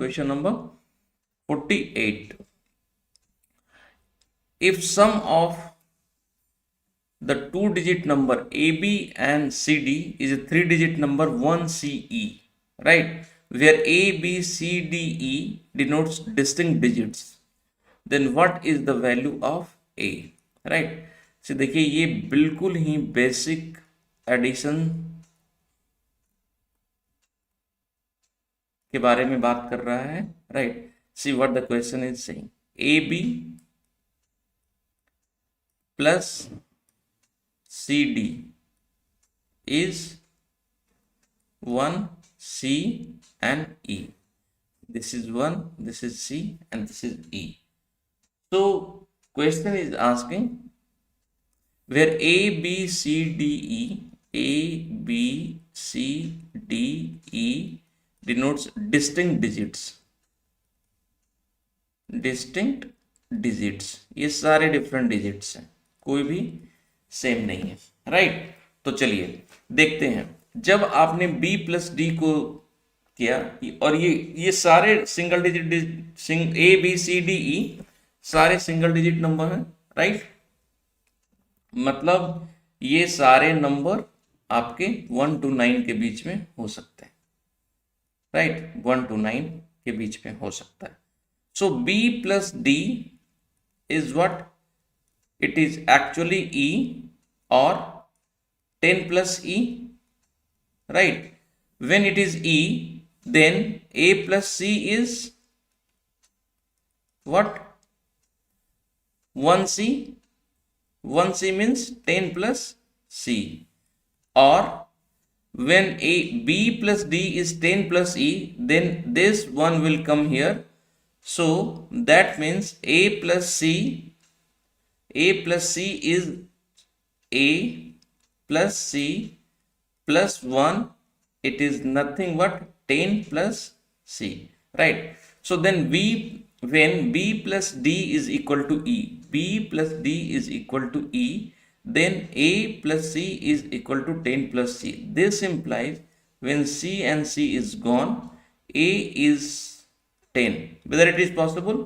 Question number 48. If sum of the two-digit number AB and CD is a three-digit number 1CE, right? Where A, B, C, D, E denotes distinct digits, then what is the value of A, right? So देखिए ये बिल्कुल ही basic addition के बारे में बात कर रहा है, right? See what the question is saying, A B plus C D is 1 C and E. This is 1, this is C and this is E. So question is asking where A, B, C, D, E, A, B, C, D, E denotes distinct digits. Distinct digits, ये सारे different digits हैं, कोई भी same नहीं है, right? तो चलिए देखते हैं, जब आपने b प्लस डी को किया और ये सारे single digit A B C D E सारे सिंगल डिजिट नंबर हैं, राइट? मतलब ये सारे नंबर आपके 1 to 9 के बीच में हो सकते हैं, राइट? 1 to 9 के बीच में हो सकता है. So B plus D is what? It is actually E or 10 plus E, right? When it is E, then A plus C is what? 1C. 1C means 10 plus C. Or when B plus D is 10 plus E, then this one will come here. So that means A plus C is A plus C plus 1. It is nothing but 10 plus C, right? So then when B plus D is equal to E, B plus D is equal to E, then A plus C is equal to 10 plus C. This implies when C and C is gone, A is 10. Whether it is possible?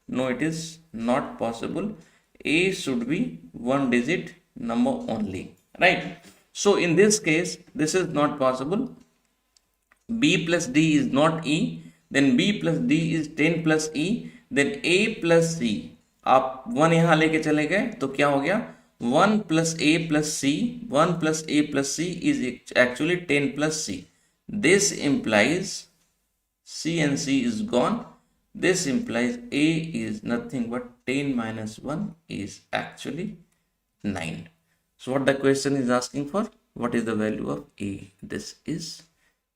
No, it is not possible. A should be one digit number only, right? So in this case, this is not possible. B plus D is not E, then B plus D is 10 plus E, then A plus C. आप 1 यहाँ लेके चले गए तो क्या हो गया? 1 plus A plus C, 1 plus A plus C is actually 10 plus C. This implies C and C is gone. This implies A is nothing but 10 minus 1 is actually 9. So what the question is asking for? What is the value of A? This is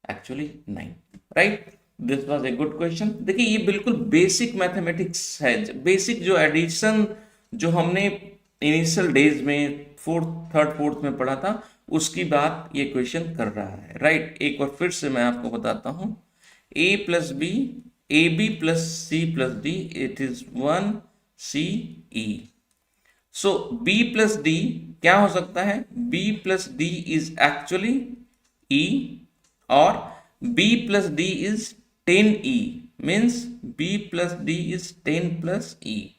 actually 9, right? This was a good question. देखिए ये बिल्कुल basic mathematics है, basic जो addition जो हमने initial days में third fourth में पढ़ा था उसकी बात ये क्वेश्चन कर रहा है, राइट? एक बार फिर से मैं आपको बताता हूँ, A plus B, AB plus C plus D, it is 1 C E. So B plus D क्या हो सकता है? B plus D is actually E or B plus D is 10E, means B plus D is 10 plus E,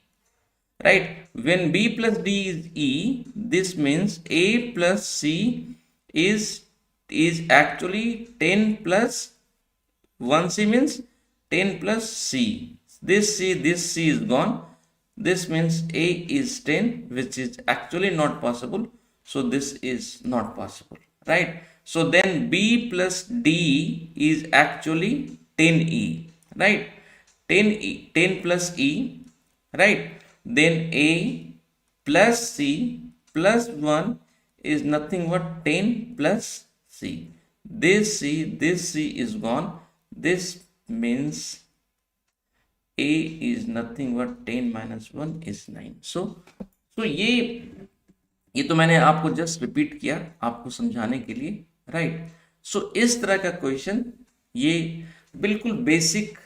right? When B plus D is E, this means A plus C is actually 10 plus 1C means 10 plus C. This C is gone. This means A is 10, which is actually not possible. So this is not possible, right? So then B plus D is actually 10E, right? 10 plus E, right? Then A plus C plus 1 is nothing but 10 plus C. This C is gone. This means A is nothing but 10 minus 1 is 9. So ये तो मैंने आपको just repeat किया आपको समझाने के लिए, right? सो इस तरह का क्वेश्चन, ये बिल्कुल बेसिक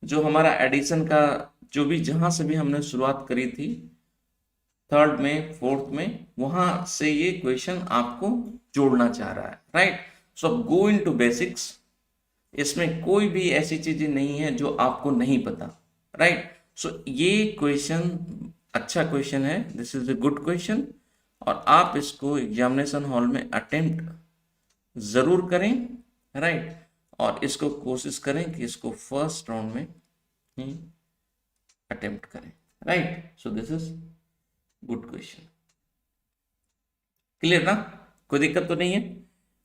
जो हमारा एडिशन का जो भी जहां से भी हमने शुरुआत करी थी थर्ड में फोर्थ में, वहां से ये क्वेश्चन आपको जोड़ना चाह रहा है, राइट? सो अब गो इनटू बेसिक्स. इसमें कोई भी ऐसी चीजें नहीं है जो आपको नहीं पता, राइट। सो ये क्वेश्चन अच्छा क्वेश्चन है, this is a good question, और आप इसको एग्जामिनेशन हॉल में अटेम्प्ट जरूर करें, राइट। और इसको कोशिश करें कि इसको फर्स्ट राउंड में ही अटेम्प्ट करें, right. So this is good question. Clear ना, कोई दिक्कत तो नहीं है।